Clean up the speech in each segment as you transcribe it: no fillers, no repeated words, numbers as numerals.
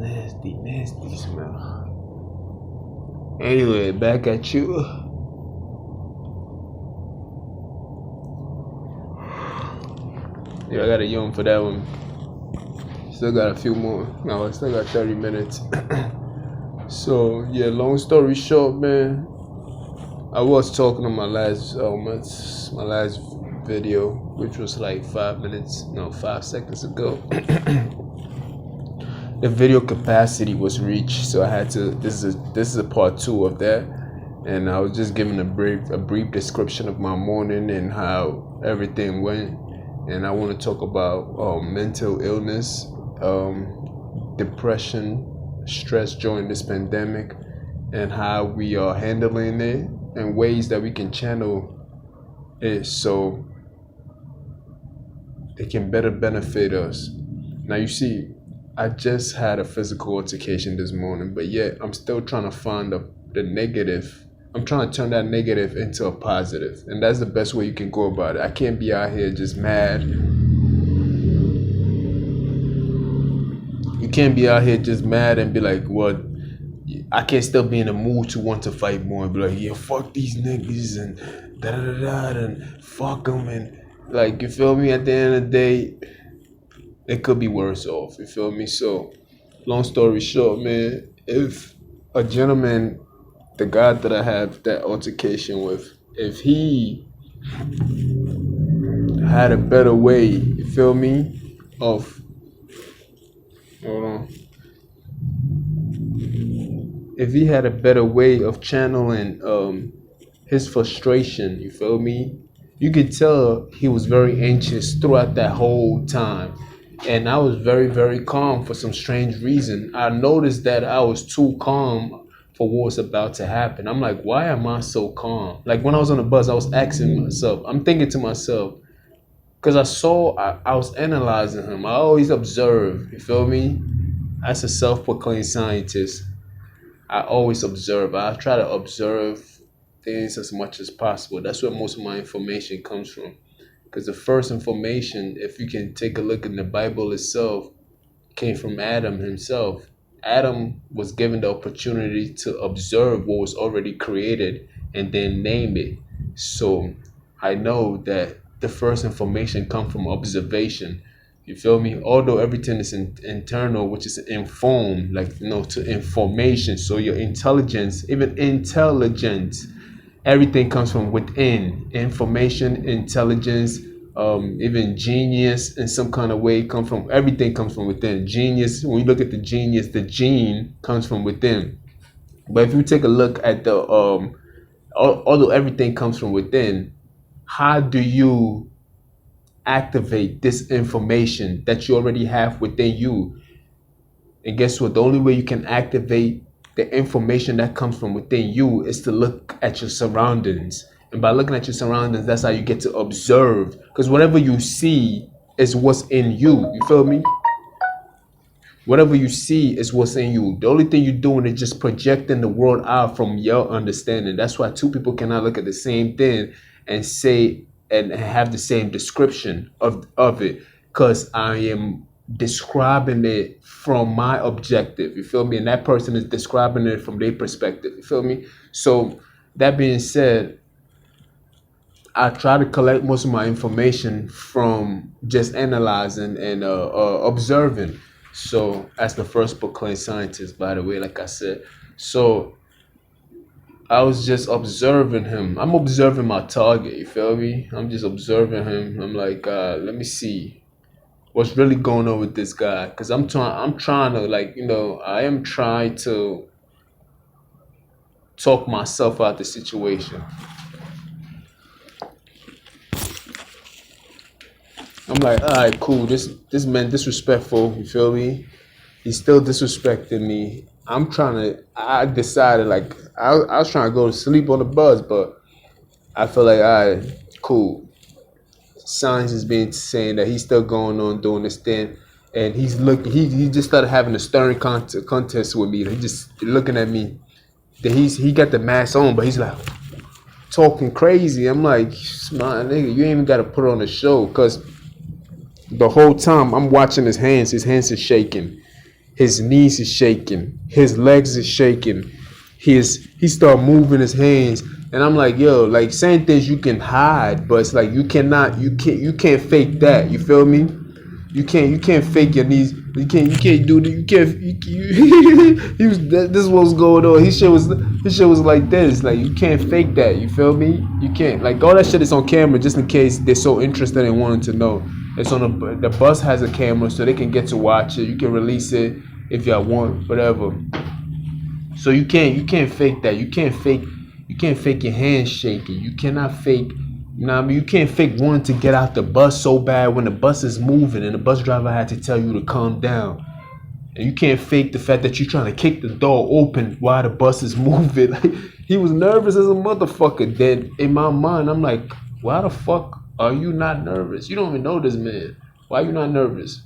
Nasty smell. Anyway, back at you. Yeah, I got a yawn for that one. Still got a few more. No, I still got 30 minutes. So yeah, long story short, man, I was talking on my last video, which was like 5 seconds ago. The video capacity was reached, so I had to. This is a part 2 of that, and I was just giving a brief description of my morning and how everything went. And I want to talk about mental illness, depression, stress during this pandemic, and how we are handling it and ways that we can channel it so it can better benefit us. Now you see, I just had a physical altercation this morning, but yet I'm still trying to find the negative. I'm trying to turn that negative into a positive, and that's the best way you can go about it. I can't be out here just mad. You can't be out here just mad and be like, what? I can't still be in the mood to want to fight more and be like, yeah, fuck these niggas and da-da-da-da and fuck them, and like, you feel me? At the end of the day, it could be worse off, you feel me? So, long story short, man, if a gentleman, the guy that I have that altercation with, if he had a better way, you feel me, of, hold on, if he had a better way of channeling his frustration, you feel me, you could tell he was very anxious throughout that whole time. And I was very, very calm for some strange reason. I noticed that I was too calm for what was about to happen. I'm like, why am I so calm? Like when I was on the bus, I was asking myself, I'm thinking to myself, because I was analyzing him. I always observe, you feel me? As a self-proclaimed scientist, I always observe. I try to observe things as much as possible. That's where most of my information comes from. Because the first information, if you can take a look in the Bible itself, came from Adam himself. Adam was given the opportunity to observe what was already created and then name it. So I know that the first information comes from observation. You feel me? Although everything is internal, which is informed, like, to information. So your intelligence, even intelligence, everything comes from within. Information, intelligence, even genius in some kind of way everything comes from within. Genius, when you look at the genius, the gene comes from within. But if you take a look at the although everything comes from within, how do you activate this information that you already have within you? And guess what? The only way you can activate the information that comes from within you is to look at your surroundings. And by looking at your surroundings, that's how you get to observe. Because whatever you see is what's in you. You feel me? Whatever you see is what's in you. The only thing you're doing is just projecting the world out from your understanding. That's why two people cannot look at the same thing and say and have the same description of it. Because I am describing it from my objective, you feel me, and that person is describing it from their perspective, you feel me. So that being said, I try to collect most of my information from just analyzing and observing. So as the first proclaimed scientist, by the way, like I said, so I was just observing him. I'm observing my target, you feel me. I'm just observing him. I'm like, let me see what's really going on with this guy, because I'm trying to, like, I am trying to talk myself out the situation. I'm like, all right, cool. This man disrespectful. You feel me? He's still disrespecting me. I decided, like, I was trying to go to sleep on the bus, but I feel like, all right, cool. Signs is being saying that he's still going on doing this thing, and he's looking. He just started having a stern contest with me. He just looking at me. That he got the mask on, but he's like talking crazy. I'm like, my nigga, you ain't even got to put on a show, because the whole time I'm watching his hands. His hands is shaking. His knees is shaking, his legs is shaking. He start moving his hands, and I'm like, yo, like saying things you can hide, but it's like you can't fake that. You feel me? You can't fake your knees. You can't do the you can't he was this is what was going on. His shit was like this. Like you can't fake that. You feel me? You can't like all that shit is on camera just in case they're so interested in wanting to know. It's on the bus has a camera so they can get to watch it. You can release it if y'all want, whatever. So you can't fake that. You can't fake your hands shaking. You cannot fake. You know what I mean? You can't fake wanting to get out the bus so bad when the bus is moving and the bus driver had to tell you to calm down. And you can't fake the fact that you're trying to kick the door open while the bus is moving. Like, he was nervous as a motherfucker. Then in my mind, I'm like, why the fuck are you not nervous? You don't even know this man. Why are you not nervous?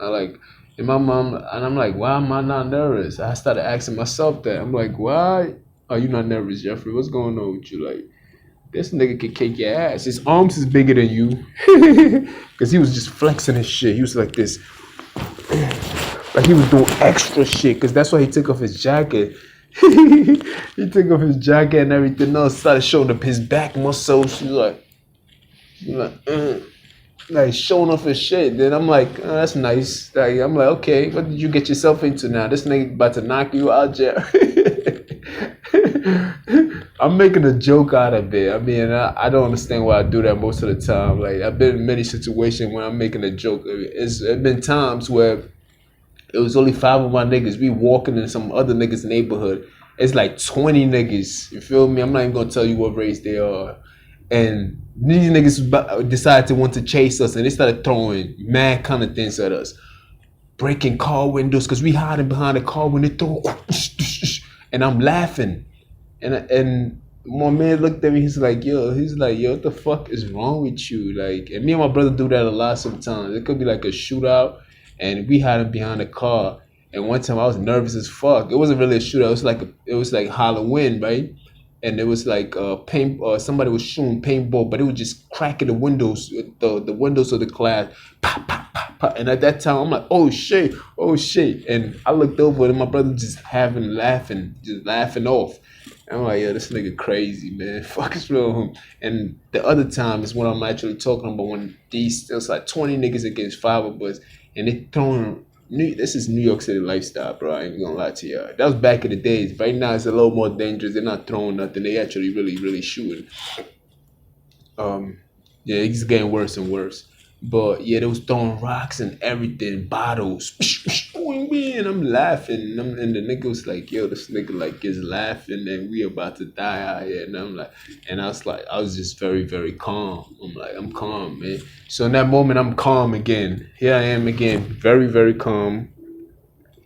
I like in my mom and I'm like, why am I not nervous? I started asking myself that. I'm like, why are you not nervous, Jeffrey? What's going on with you? Like, this nigga could kick your ass. His arms is bigger than you. Cause he was just flexing his shit. He was like this. Like he was doing extra shit. Cause that's why he took off his jacket. He took off his jacket and everything else. Started showing up his back muscles. Like showing off his shit. Then I'm like, oh, that's nice. Like, I'm like, okay, what did you get yourself into now? This nigga about to knock you out, Jerry. I'm making a joke out of it. I mean, I don't understand why I do that most of the time. Like, I've been in many situations where I'm making a joke. It's been times where it was only 5 of my niggas. We walking in some other niggas' neighborhood. It's like 20 niggas. You feel me? I'm not even gonna tell you what race they are. And these niggas decided to want to chase us, and they started throwing mad kind of things at us, breaking car windows because we hiding behind the car when they throw. And I'm laughing, and my man looked at me. He's like, yo, what the fuck is wrong with you? Like, and me and my brother do that a lot sometimes. It could be like a shootout, and we hiding behind the car. And one time I was nervous as fuck. It wasn't really a shootout. It was like Halloween, right? And it was like paint. Somebody was shooting paintball, but it was just cracking the windows, the windows of the class, pop, pop, pop, pop. And at that time, I'm like, oh shit, oh shit. And I looked over and my brother just just laughing off. And I'm like, yeah, this nigga crazy, man. Fuck is wrong with him. And the other time is what I'm actually talking about when it's like 20 niggas against 5 of us, and they throwing. This is New York City lifestyle, bro. I ain't gonna lie to y'all. That was back in the days. Right now, it's a little more dangerous. They're not throwing nothing. They actually really, really shooting. Yeah, it's getting worse and worse. But yeah, they was throwing rocks and everything, bottles. And I'm laughing. And the nigga was like, yo, this nigga like is laughing and we about to die out here. And I'm like, and I was just very, very calm. I'm like, I'm calm, man. So in that moment, I'm calm again. Here I am again, very, very calm.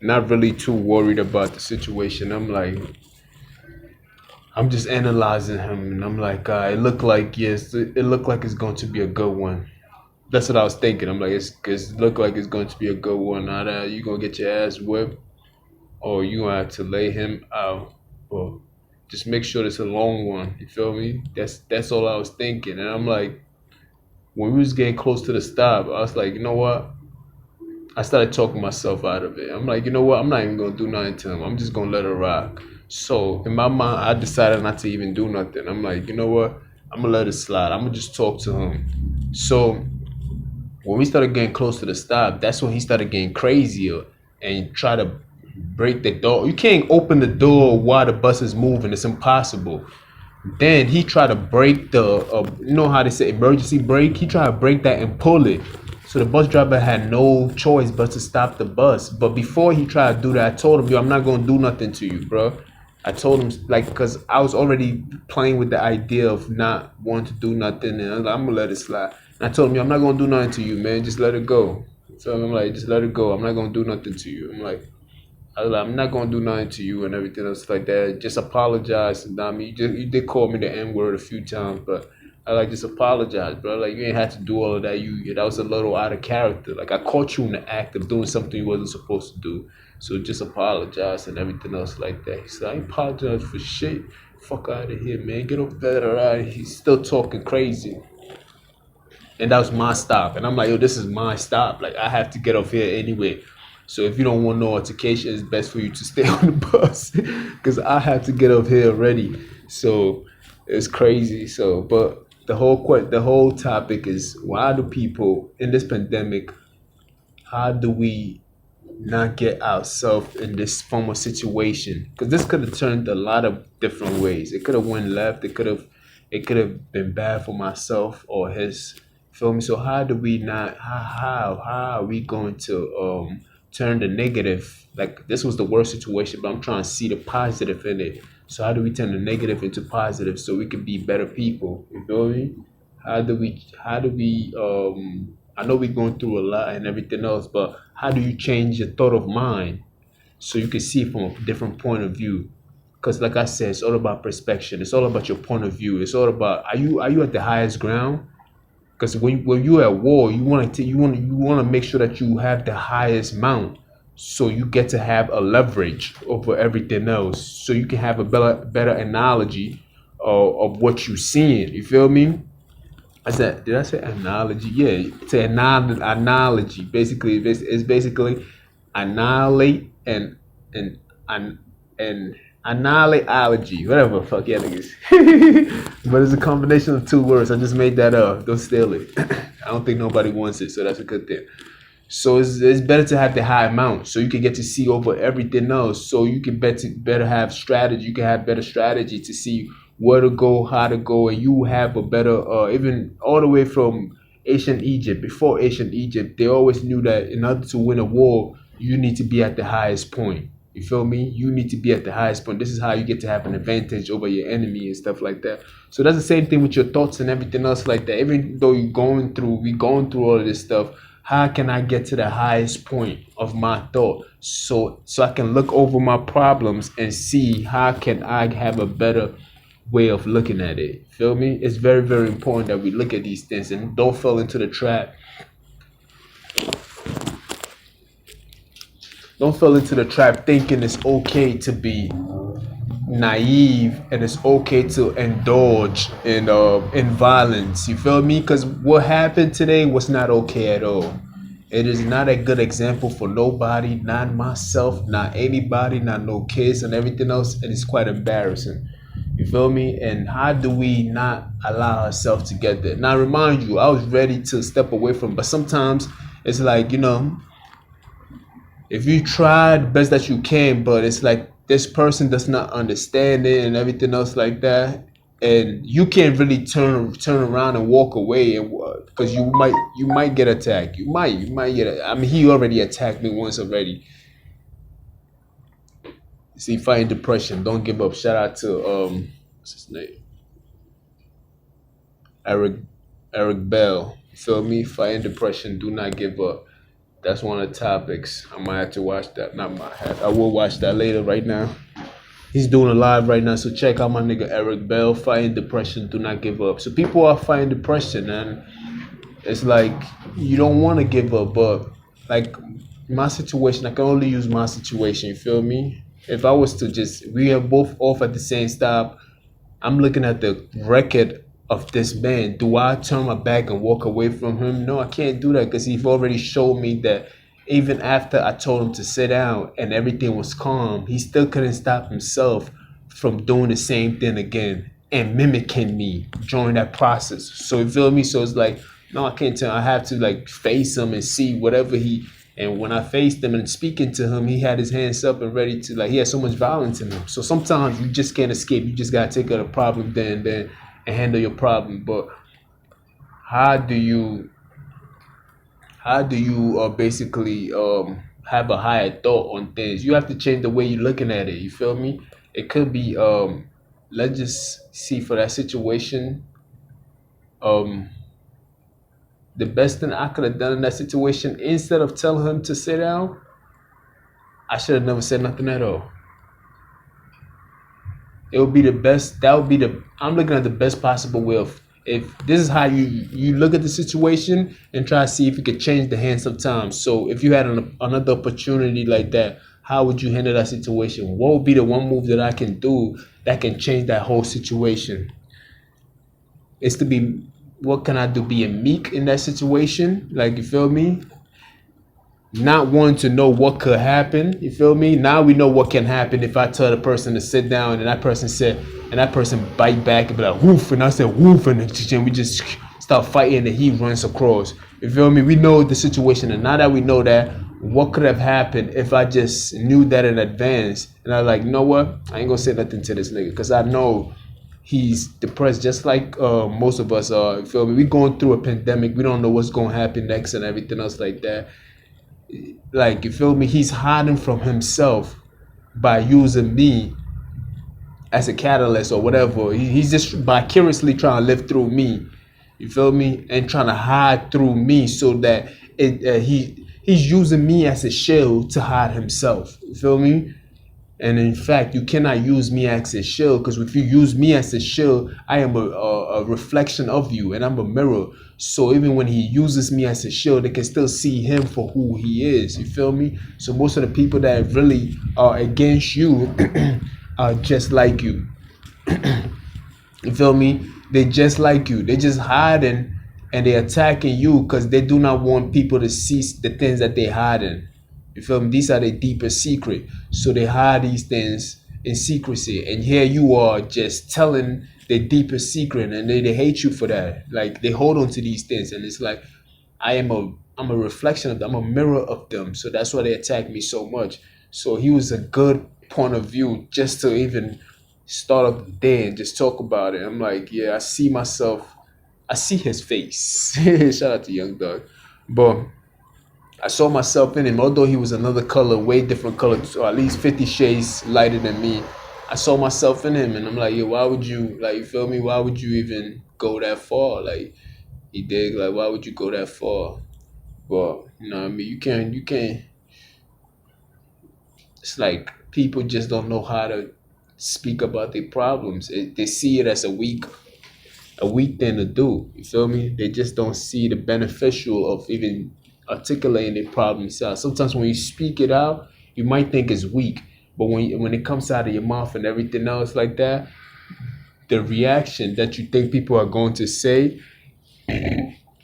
Not really too worried about the situation. I'm just analyzing him, and I'm like, it looked like it looked like it's going to be a good one. That's what I was thinking. I'm like, it's look like it's going to be a good one. Either you gonna get your ass whipped, or you gonna have to lay him out, or just make sure it's a long one. You feel me? That's all I was thinking. And I'm like, when we was getting close to the stop, I was like, you know what? I started talking myself out of it. I'm like, you know what? I'm not even gonna do nothing to him. I'm just gonna let it rock. So in my mind, I decided not to even do nothing. I'm like, you know what? I'm gonna let it slide. I'm gonna just talk to him. So when we started getting close to the stop, that's when he started getting crazier and try to break the door. You can't open the door while the bus is moving. It's impossible. Then he tried to break you know how they say emergency brake? He tried to break that and pull it. So the bus driver had no choice but to stop the bus. But before he tried to do that, I told him, yo, I'm not going to do nothing to you, bro. I told him, like, because I was already playing with the idea of not wanting to do nothing. And I was like, I'm going to let it slide. And I told him, yo, I'm not going to do nothing to you, man. Just let it go. So I'm like, just let it go. I'm not going to do nothing to you. I'm not gonna do nothing to you and everything else like that. Just apologize. And I mean, you did call me the N word a few times, but I like just apologize, bro. Like you ain't had to do all of that. That was a little out of character. Like I caught you in the act of doing something you wasn't supposed to do. So just apologize and everything else like that. He said, I ain't apologize for shit. Fuck out of here, man. Get off that, alright? He's still talking crazy. And that was my stop. And I'm like, yo, this is my stop. Like I have to get off here anyway. So if you don't want no altercation, it's best for you to stay on the bus because I have to get up here already. So it's crazy. So, but the whole topic is why do people in this pandemic? How do we not get ourselves in this form of situation? Because this could have turned a lot of different ways. It could have went left. It could have been bad for myself or his. Feel me? So how do we not? How are we going to turn the negative? Like this was the worst situation, but I'm trying to see the positive in it. So how do we turn the negative into positive so we can be better people? You feel me? How do we I know we're going through a lot and everything else, but how do you change your thought of mind so you can see it from a different point of view? Because like I said, it's all about perspective. It's all about your point of view. It's all about are you at the highest ground? Because when you're at war, you want to make sure that you have the highest mount, so you get to have a leverage over everything else, so you can have a better analogy of what you're seeing. You feel me? I said, did I say analogy? Yeah, it's an analogy. Basically, it's basically annihilate and and and annihilateology, whatever the fuck yeah niggas. But it's a combination of two words. I just made that up. Don't steal it. I don't think nobody wants it, so that's a good thing. So it's better to have the high amount so you can get to see over everything else. So you can better have strategy. You can have better strategy to see where to go, how to go, and you have a better even all the way from ancient Egypt. Before ancient Egypt, they always knew that in order to win a war, you need to be at the highest point. You feel me? You need to be at the highest point. This is how you get to have an advantage over your enemy and stuff like that. So that's the same thing with your thoughts and everything else like that. Even though we going through all of this stuff, how can I get to the highest point of my thought so I can look over my problems and see how can I have a better way of looking at it. Feel me? It's very, very important that we look at these things and don't fall into the trap. Don't fall into the trap thinking it's okay to be naive and it's okay to indulge in violence. You feel me? Because what happened today was not okay at all. It is not a good example for nobody, not myself, not anybody, not no kids and everything else. It is quite embarrassing. You feel me? And how do we not allow ourselves to get there? Now, remind you, I was ready to step away from, but sometimes it's like, if you try the best that you can, but it's like this person does not understand it and everything else like that, and you can't really turn around and walk away, and because you might get attacked. You might get. I mean, he already attacked me once already. See, fighting depression, don't give up. Shout out to what's his name, Eric Eric Bell. You feel me? Fighting depression, do not give up. That's one of the topics. I might have to watch that. Not might have. I will watch that later. Right now, he's doing a live right now. So check out my nigga Eric Bell. Fighting depression. Do not give up. So people are fighting depression, and it's like you don't want to give up, but like my situation, I can only use my situation. You feel me? If I was to just, we are both off at the same stop. I'm looking at the record of this man. Do I turn my back and walk away from him? No, I can't do that because he's already showed me that even after I told him to sit down and everything was calm, he still couldn't stop himself from doing the same thing again and mimicking me during that process. So you feel me? So it's like, no, I can't tell. I have to like face him and see whatever he. And when I faced him and speaking to him, he had his hands up and ready to like. He had so much violence in him. So sometimes you just can't escape. You just gotta take out a problem then and handle your problem. But how do you basically have a higher thought on things? You have to change the way you're looking at it. You feel me? It could be let's just see for that situation. Um, the best thing I could have done in that situation, instead of telling him to sit down, I should have never said nothing at all. It would be the best. That would be the. I'm looking at the best possible way of. If this is how you look at the situation and try to see if you could change the hands of time. So if you had another opportunity like that, how would you handle that situation? What would be the one move that I can do that can change that whole situation? It's to be. What can I do? Being meek in that situation, like you feel me? not wanting to know what could happen. You feel me? Now we know what can happen if I tell the person to sit down and that person bite back and be like woof, and I said woof, and then we just start fighting and he runs across. You feel me? We know the situation, and now that we know that, what could have happened if I just knew that in advance and I was like, you know what? I ain't gonna say nothing to this nigga because I know he's depressed just like most of us are. You feel me? We going through a pandemic. We don't know what's gonna happen next and everything else like that. Like, you feel me? He's hiding from himself by using me as a catalyst or whatever. He's just vicariously trying to live through me. You feel me? And trying to hide through me so that he's using me as a shield to hide himself. You feel me? And in fact, you cannot use me as a shield, because if you use me as a shield, I am a reflection of you and I'm a mirror. So even when he uses me as a shield, they can still see him for who he is. You feel me? So most of the people that really are against you are just like you. You feel me? They just like you. They just hiding and they attacking you because they do not want people to see the things that they hiding. You feel me? These are the deepest secret. So they hide these things in secrecy. And here you are just telling the deepest secret, and they hate you for that. Like, they hold on to these things, and it's like I'm a reflection of them, I'm a mirror of them. So that's why they attack me so much. So he was a good point of view just to even start up the day and just talk about it. I'm like, yeah, I see myself, I see his face. Shout out to Young Dog. But I saw myself in him, although he was another color, way different color, or at least 50 shades lighter than me. I saw myself in him, and I'm like, yeah, why would you, like, you feel me? Why would you even go that far? Like, he dig, like, why would you go that far? But, you know what I mean? You can't, it's like people just don't know how to speak about their problems. They see it as a weak thing to do. You feel me? They just don't see the beneficial of even articulating their problems out. Sometimes when you speak it out, you might think it's weak, but when it comes out of your mouth and everything else like that, the reaction that you think people are going to say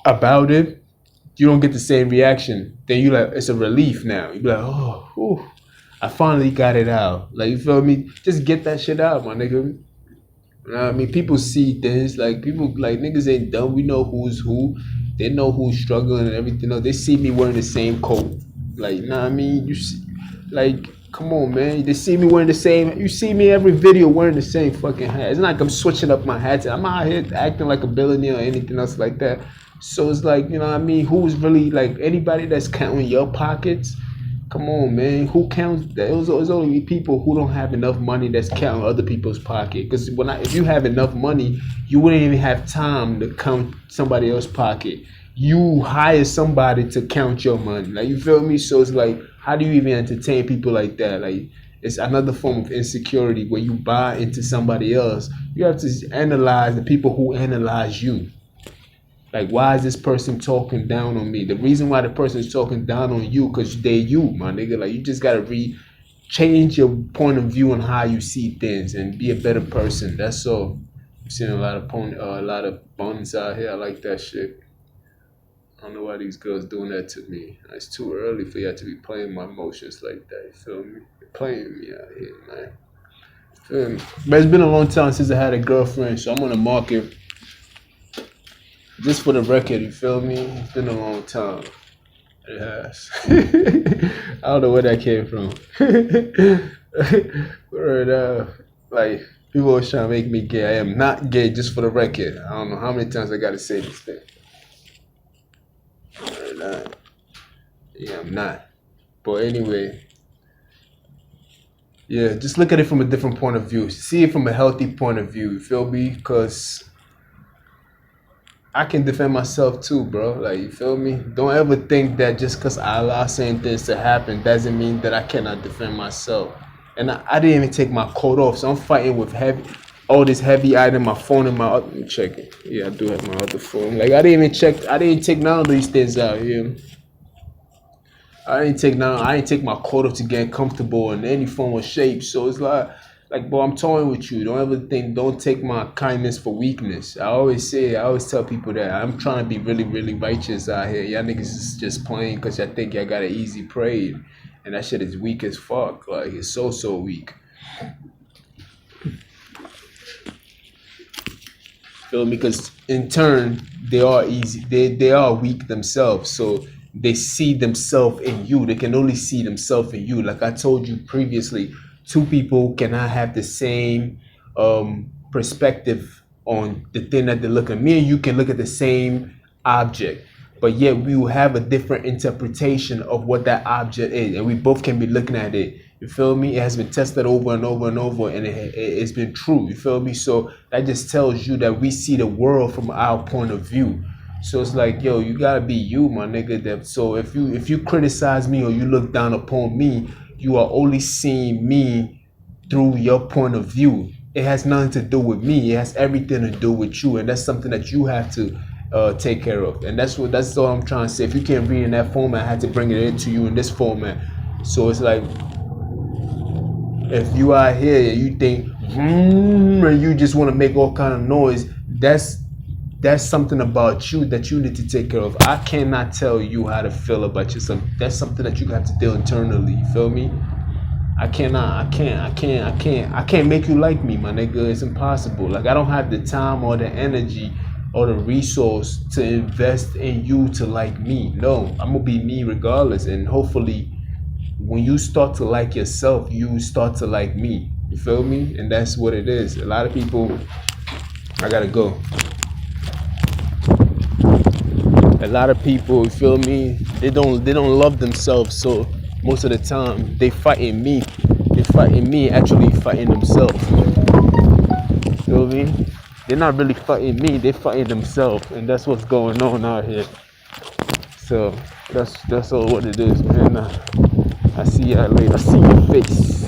about it, you don't get the same reaction. Then you like, it's a relief now. You be like, oh, whew, I finally got it out. Like, you feel me? Just get that shit out, my nigga. You know what I mean? People see things, like, people, like, niggas ain't dumb. We know who's who. They know who's struggling and everything else. They see me wearing the same coat. Like, you know what I mean? You see, like, come on, man. They see me wearing the same. You see me every video wearing the same fucking hat. It's not like I'm switching up my hats. I'm out here acting like a billionaire or anything else like that. So it's like, you know what I mean? Who's really, like, anybody that's counting your pockets? Come on, man. Who counts that? It's only people who don't have enough money that's counting other people's pocket. Because if you have enough money, you wouldn't even have time to count somebody else's pocket. You hire somebody to count your money. Like, you feel me? So it's like, how do you even entertain people like that? Like, it's another form of insecurity where you buy into somebody else. You have to analyze the people who analyze you. Like, why is this person talking down on me? The reason why the person is talking down on you, because they you, my nigga. Like, you just gotta change your point of view on how you see things and be a better person. That's all. I'm seeing a lot of buns out here. I like that shit. I don't know why these girls doing that to me. It's too early for y'all to be playing my emotions like that. You feel me? You're playing me out here, man. You feel me? But it's been a long time since I had a girlfriend, so I'm on the market. Just for the record, you feel me? It's been a long time. It has. I don't know where that came from. Like, people always trying to make me gay. I am not gay, just for the record. I don't know how many times I gotta say this thing. Yeah, I'm not. But anyway, yeah, just look at it from a different point of view. See it from a healthy point of view. You feel me? Because I can defend myself too, bro. Like, you feel me? Don't ever think that just because I allow certain things to happen doesn't mean that I cannot defend myself. And I didn't even take my coat off, so I'm fighting with all this heavy item, my phone and my other, let me check it. Yeah, I do have my other phone. Like, I didn't take none of these things out here. I didn't take my coat off to get comfortable in any form or shape. So it's like Like, bro, I'm toying with you. Don't ever think, don't take my kindness for weakness. I always tell people that I'm trying to be really, really righteous out here. Y'all niggas is just playing because y'all think y'all got an easy parade. And that shit is weak as fuck. Like, it's so, so weak. Feel me? Because in turn, they are easy. They are weak themselves. So they see themselves in you. They can only see themselves in you. Like I told you previously, two people cannot have the same perspective on the thing that they look at. Me and you can look at the same object, but yet we will have a different interpretation of what that object is, and we both can be looking at it. You feel me? It has been tested over and over and over, and it's been true. You feel me? So that just tells you that we see the world from our point of view. So it's like, yo, you gotta be you, my nigga. So if you criticize me or you look down upon me, you are only seeing me through your point of view. It has nothing to do with me. It has everything to do with you, and that's something that you have to take care of. And that's all I'm trying to say. If you can't read in that format, I had to bring it into you in this format. So it's like, if you out here and you think and you just want to make all kind of noise, that's something about you that you need to take care of. I cannot tell you how to feel about yourself. That's something that you have to do internally. You feel me? I can't make you like me, my nigga. It's impossible. Like, I don't have the time or the energy or the resource to invest in you to like me. No, I'm gonna be me regardless. And hopefully when you start to like yourself, you start to like me. You feel me? And that's what it is. A lot of people, I gotta go. A lot of people, you feel me? They don't love themselves. So most of the time, they fighting me. They fighting me, actually fighting themselves. You feel me? They're not really fighting me. They're fighting themselves, and that's what's going on out here. So that's all what it is, man. I see y'all later. I see your face.